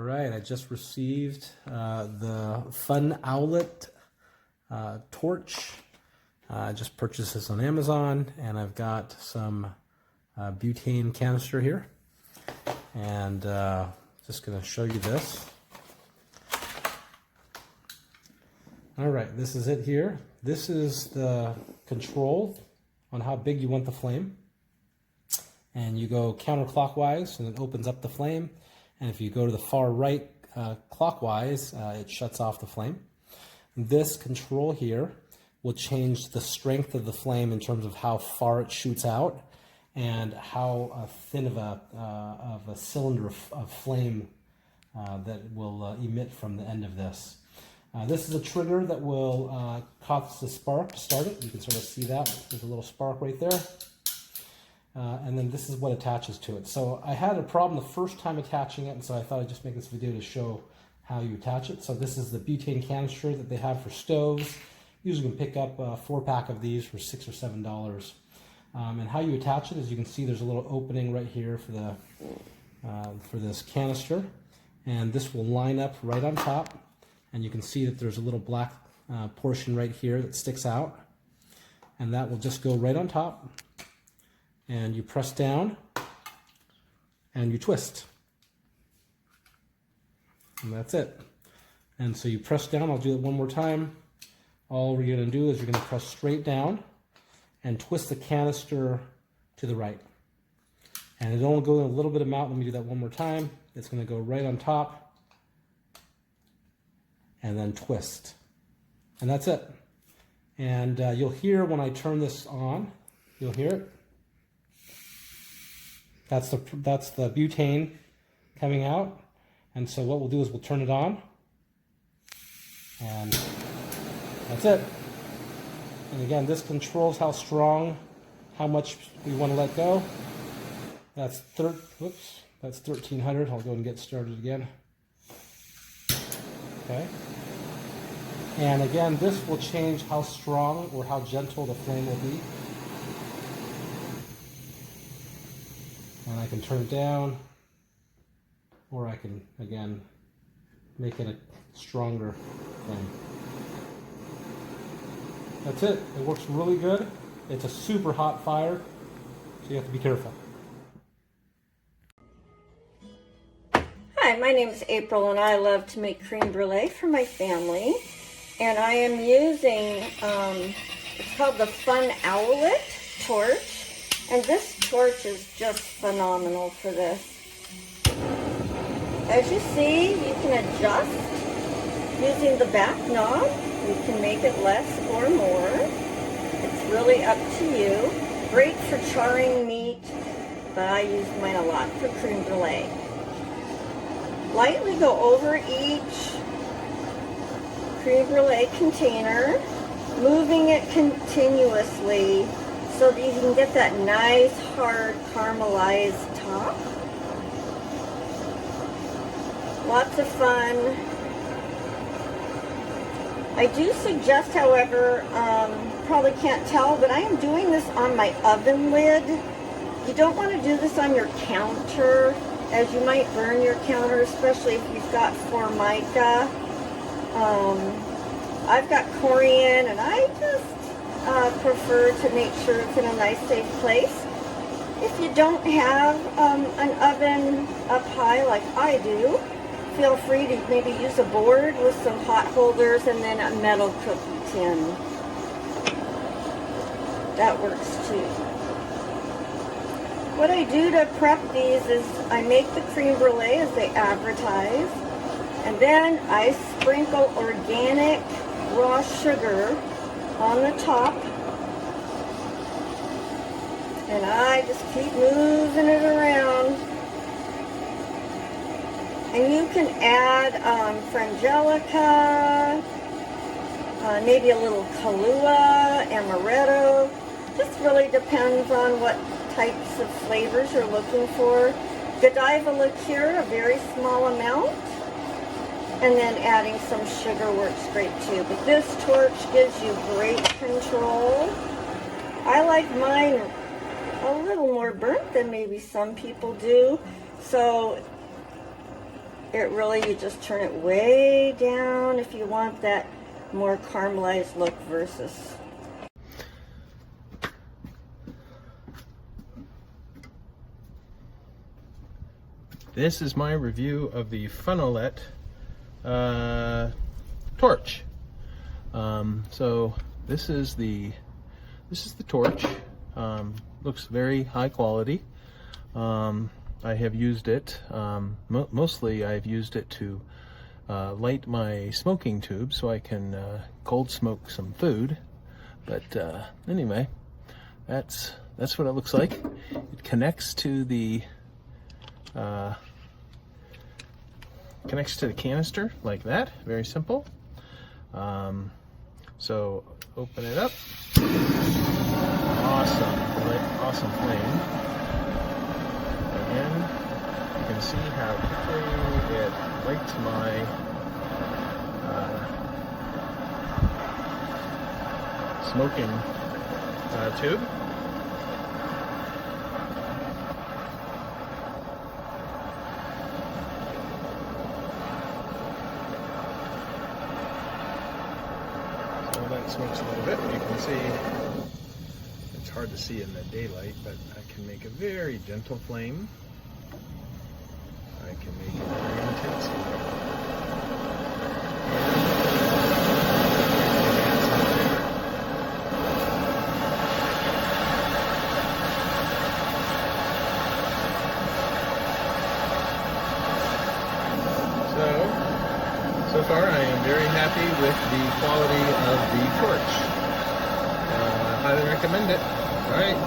right, I just received the FunOwlet torch. I just purchased this on Amazon, and I've got some butane canister here, and just going to show you this. All right, this is it here. This is the control on how big you want the flame, and you go counterclockwise and it opens up the flame, and if you go to the far right clockwise, it shuts off the flame. This control here will change the strength of the flame in terms of how far it shoots out and how thin of a cylinder of flame that will emit from the end of this. This is a trigger that will cause the spark to start it. You can sort of see that. There's a little spark right there. And then this is what attaches to it. So I had a problem the first time attaching it, and so I thought I'd just make this video to show how you attach it. So this is the butane canister that they have for stoves. Usually you can pick up a 4-pack of these for $6 or $7. And how you attach it is, you can see there's a little opening right here for this canister, and this will line up right on top. And you can see that there's a little black portion right here that sticks out, and that will just go right on top. And you press down and you twist, and that's it. And so you press down. I'll do it one more time. All we're going to do is you're going to press straight down and twist the canister to the right, and it'll only go in a little bit amount. Let me do that one more time. It's going to go right on top and then twist, and that's it. And you'll hear when I turn this on, you'll hear it. That's the butane coming out. And so what we'll do is we'll turn it on, and that's it. And again, this controls how strong, how much we want to let go. That's 1300. I'll go and get started again. Okay. And again, this will change how strong or how gentle the flame will be. And I can turn it down, or I can, again, make it a stronger flame. That's it. It works really good. It's a super hot fire, so you have to be careful. Hi, my name is April, and I love to make creme brulee for my family. And I am using, it's called the FunOwlet torch. And this torch is just phenomenal for this. As you see, you can adjust using the back knob. You can make it less or more. It's really up to you. Great for charring meat, but I use mine a lot for creme brulee. Lightly go over each creme brulee container, moving it continuously so that you can get that nice, hard, caramelized top. Lots of fun. I do suggest, however, probably can't tell, but I am doing this on my oven lid. You don't want to do this on your counter, as you might burn your counter, especially if you've got Formica. I've got corian, and I just prefer to make sure it's in a nice, safe place. If you don't have an oven up high like I do, feel free to maybe use a board with some hot holders and then a metal cookie tin. That works too. What I do to prep these is I make the creme brulee as they advertise, and then I sprinkle organic raw sugar on the top, and I just keep moving it around. And you can add frangelica, maybe a little Kahlua, amaretto. Just really depends on what types of flavors you're looking for. Godiva liqueur, a very small amount. And then adding some sugar works great too. But this torch gives you great control. I like mine a little more burnt than maybe some people do. So it really, you just turn it way down if you want that more caramelized look versus. This is my review of the FunOwlet torch. So this is the torch. Looks very high quality. I have used it, mostly I've used it to light my smoking tube so I can cold smoke some food. But anyway, that's what it looks like. It connects to the canister like that. Very simple. So open it up. Awesome flame. And you can see how quickly it lights my smoking tube. So that smokes a little bit. You can see it's hard to see in the daylight, but I can make a very gentle flame. I can make it very intense. So far I am very happy with the quality of the torch. Highly recommend it. All right.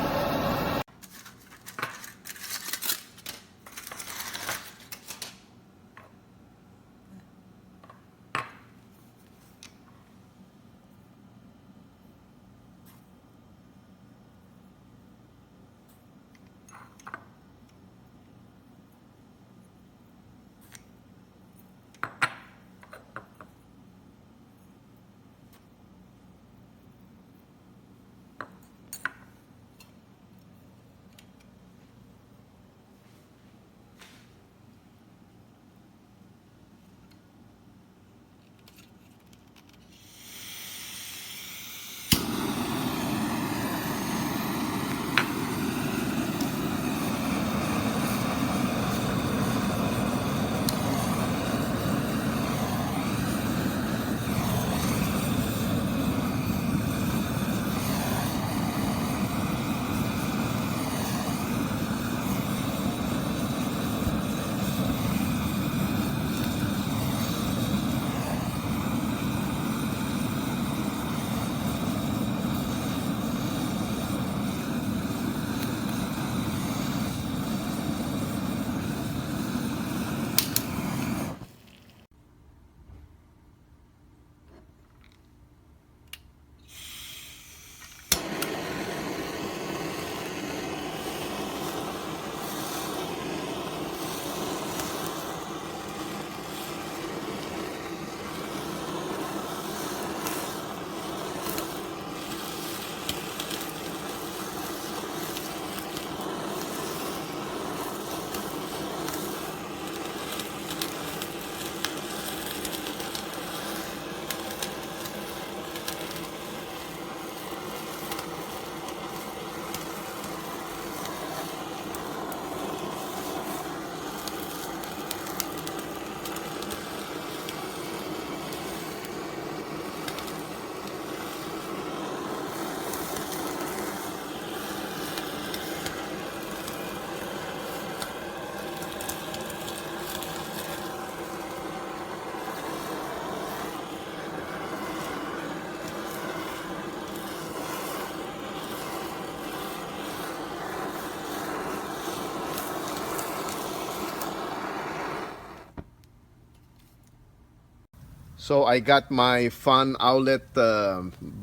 So I got my FunOwlet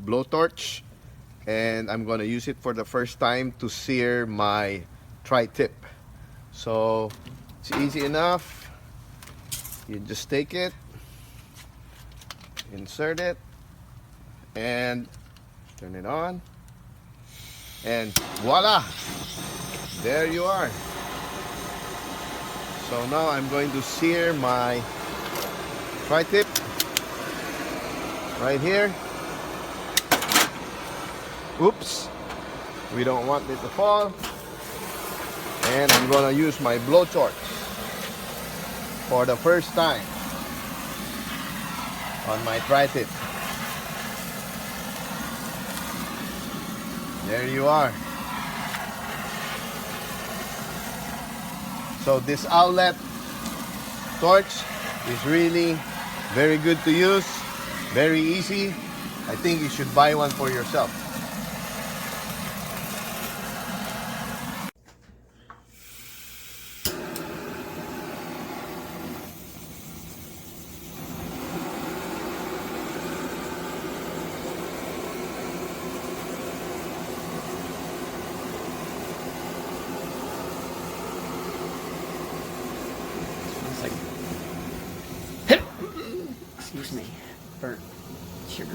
blowtorch, and I'm gonna use it for the first time to sear my tri-tip. So it's easy enough. You just take it, insert it, and turn it on, and voila, there you are. So now I'm going to sear my tri-tip right here. Oops, we don't want it to fall. And I'm gonna use my blowtorch for the first time on my tri-tip. There you are. So this outlet torch is really very good to use, very easy. I think you should buy one for yourself. Excuse me, burnt sugar.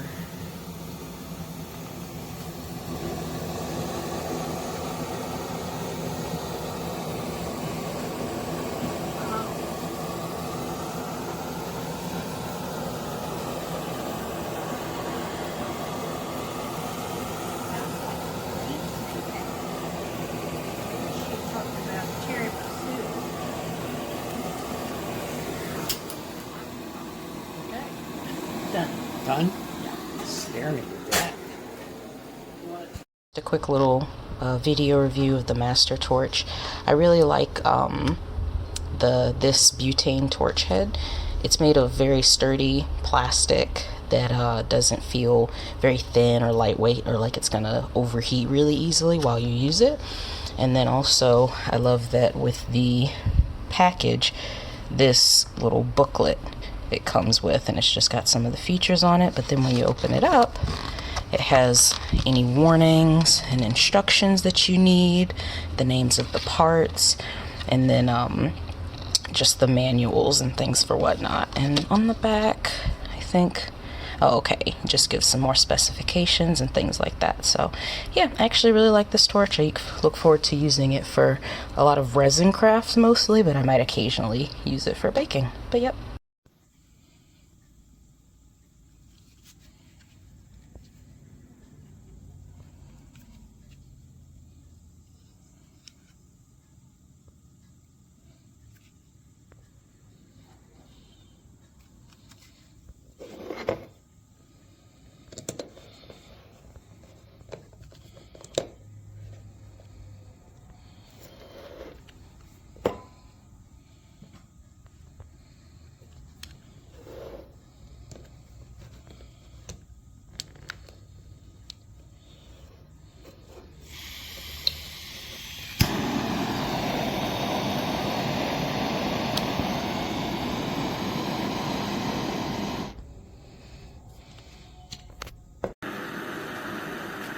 Done? Scare me with that. A quick little video review of the Master Torch. I really like this butane torch head. It's made of very sturdy plastic that doesn't feel very thin or lightweight or like it's gonna overheat really easily while you use it. And then also I love that with the package, this little booklet it comes with, and it's just got some of the features on it, but then when you open it up, it has any warnings and instructions that you need, the names of the parts, and then just the manuals and things for whatnot. And on the back, I think, oh, okay, just gives some more specifications and things like that. So yeah, I actually really like this torch. I look forward to using it for a lot of resin crafts mostly, but I might occasionally use it for baking. But yep.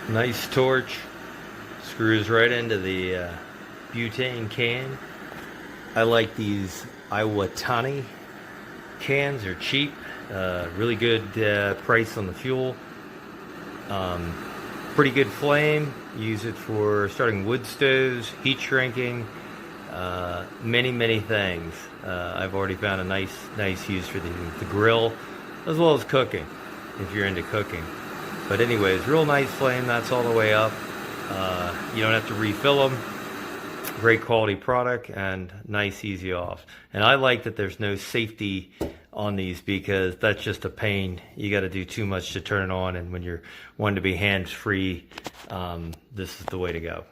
Nice torch, screws right into the butane can. I like these Butane cans, they're cheap, really good price on the fuel, pretty good flame. Use it for starting wood stoves, heat shrinking, many things. I've already found a nice use for the grill as well as cooking if you're into cooking. But anyways, real nice flame, that's all the way up. You don't have to refill them. Great quality product and nice, easy off. And I like that there's no safety on these because that's just a pain. You got to do too much to turn it on, and when you're wanting to be hands-free, this is the way to go.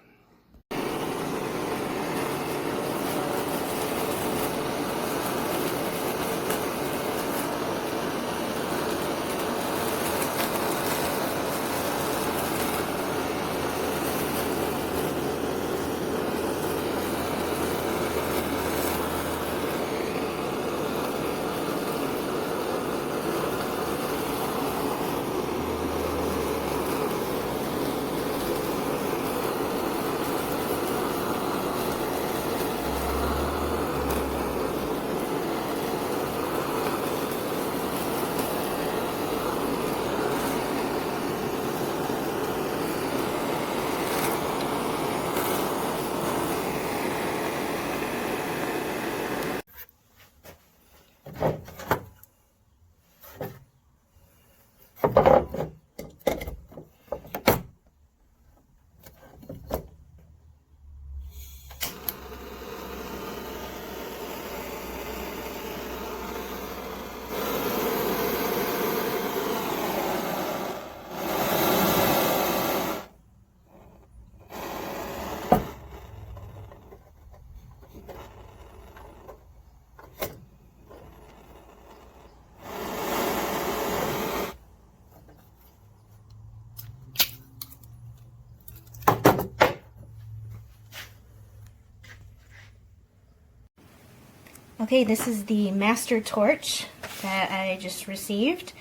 Okay, this is the master torch that I just received,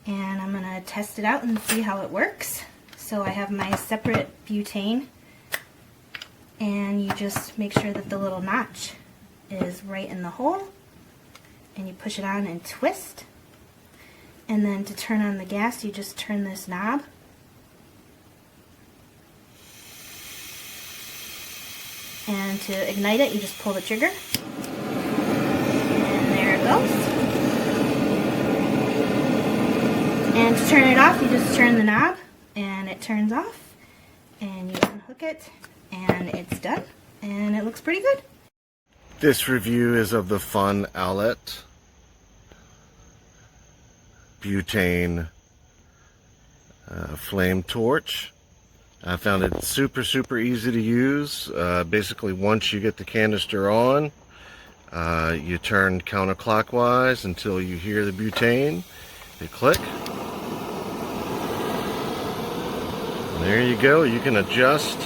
and I'm gonna test it out and see how it works. So I have my separate butane, and you just make sure that the little notch is right in the hole, and you push it on and twist. And then to turn on the gas, you just turn this knob. And to ignite it, you just pull the trigger. Goes. And to turn it off, you just turn the knob and it turns off, and you unhook it and it's done, and it looks pretty good. This review is of the FunOwlet butane flame torch. I found it super easy to use. Basically, once you get the canister on, you turn counterclockwise until you hear the butane. You click. And there you go. You can adjust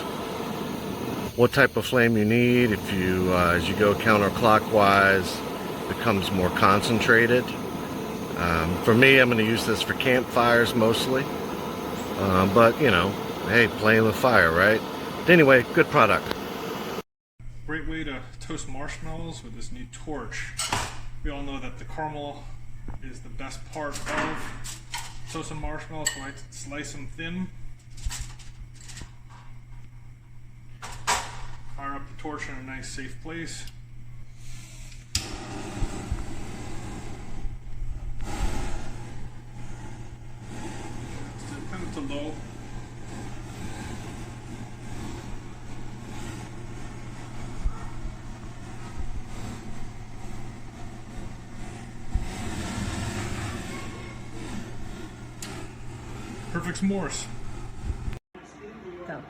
what type of flame you need. If you, as you go counterclockwise, it becomes more concentrated. For me, I'm going to use this for campfires mostly. But, you know, hey, playing with fire, right? But anyway, good product. Great way to toast marshmallows with this new torch. We all know that the caramel is the best part of toasting marshmallows, so I slice them thin. Fire up the torch in a nice safe place. Kind of to low. Perfect s'mores. Go.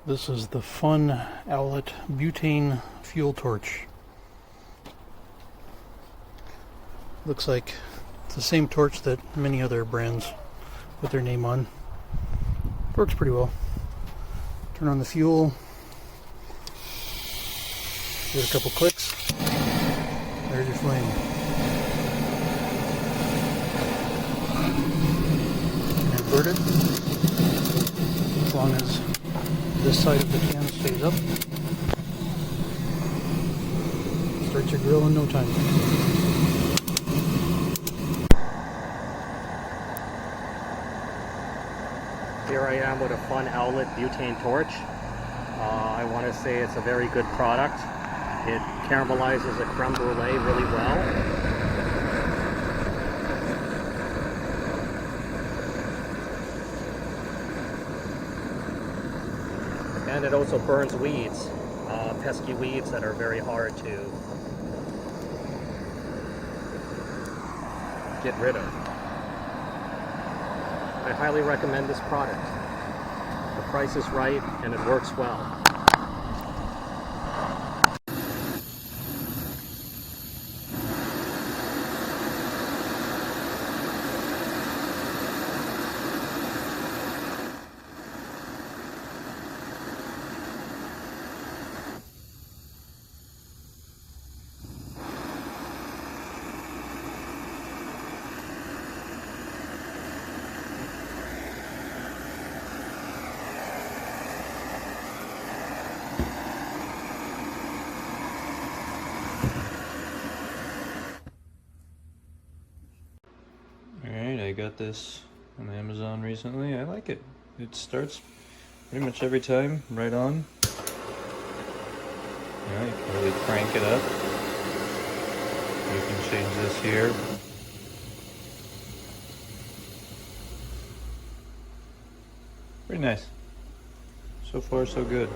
This is the FunOwlet butane fuel torch. Looks like it's the same torch that many other brands put their name on. Works pretty well. Turn on the fuel. Give it a couple clicks. There's your flame. And invert it as long as this side of the can stays up. Start your grill in no time. Here I am with a FunOwlet butane torch. I want to say it's a very good product. It caramelizes a creme brulee really well. And it also burns weeds, pesky weeds that are very hard to get rid of. I highly recommend this product. The price is right and it works well. got this on Amazon recently. I like it. It starts pretty much every time right on. Yeah, you can really crank it up. You can change this here. Pretty nice. So far, so good.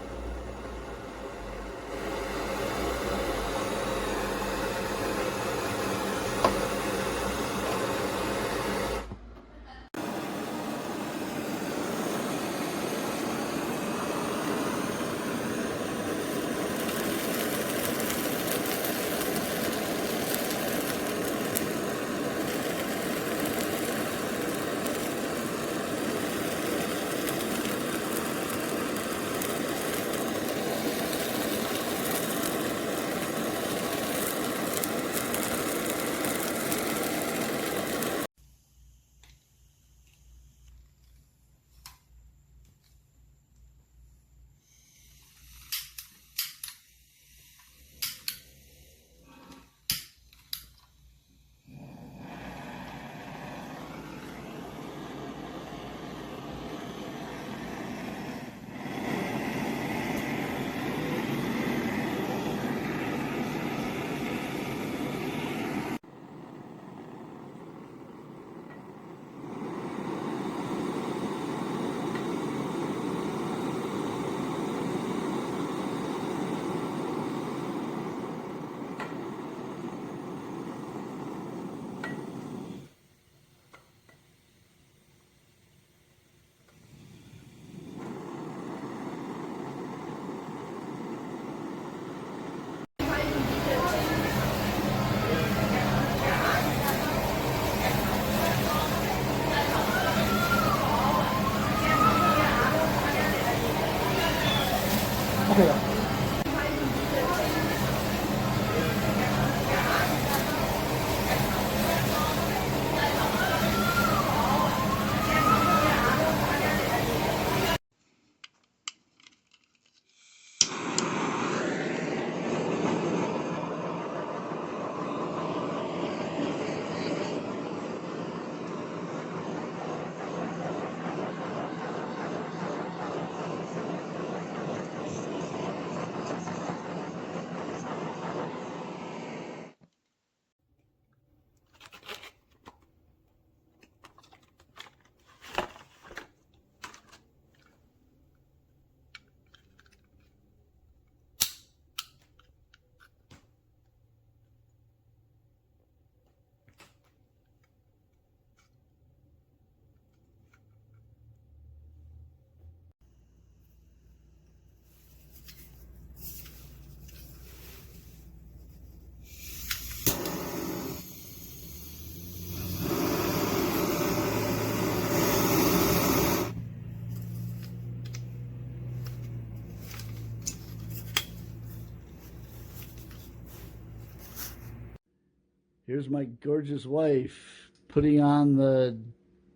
Here's my gorgeous wife putting on the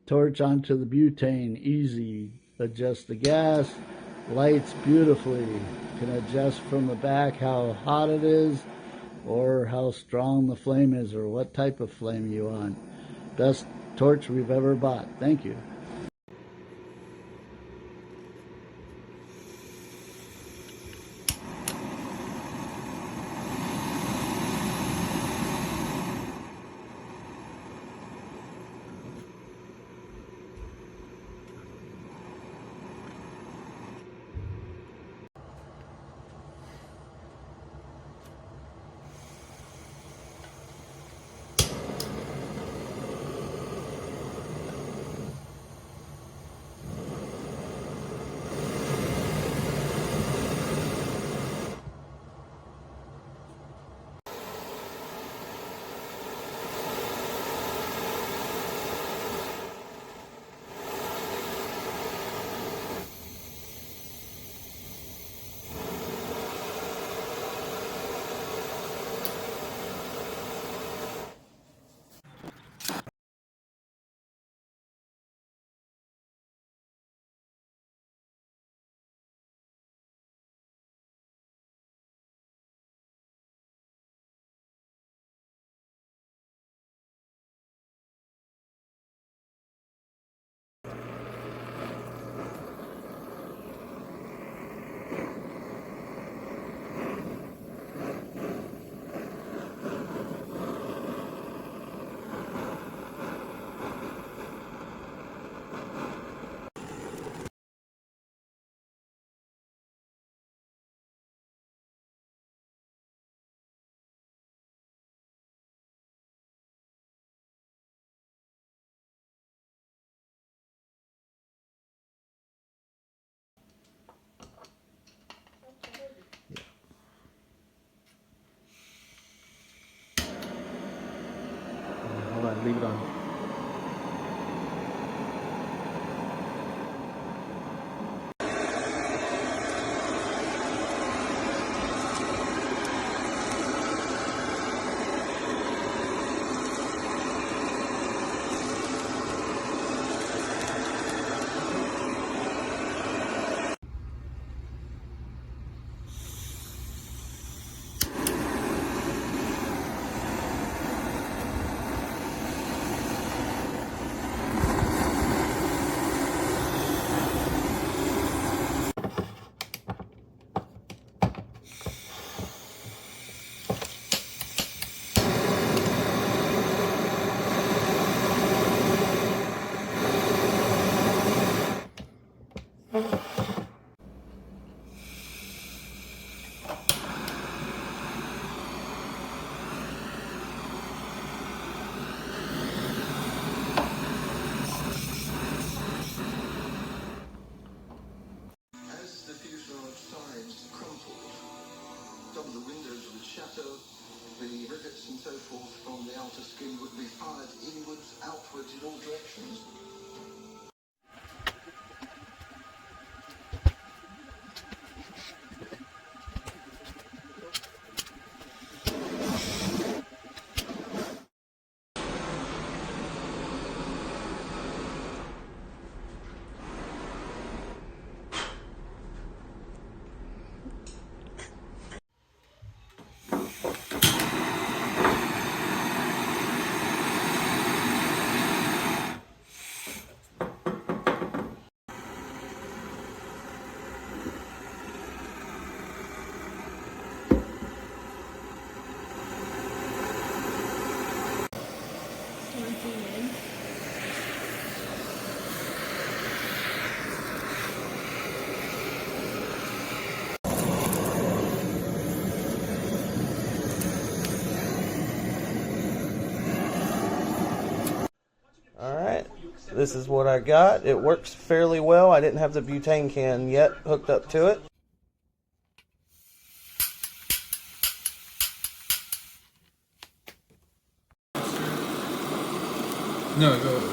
torch onto the butane. Easy. Adjust the gas, lights beautifully. Can adjust from the back how hot it is or how strong the flame is or what type of flame you want. Best torch we've ever bought. Thank you. this is what I got. It works fairly well. I didn't have the butane can yet hooked up to it. No, go.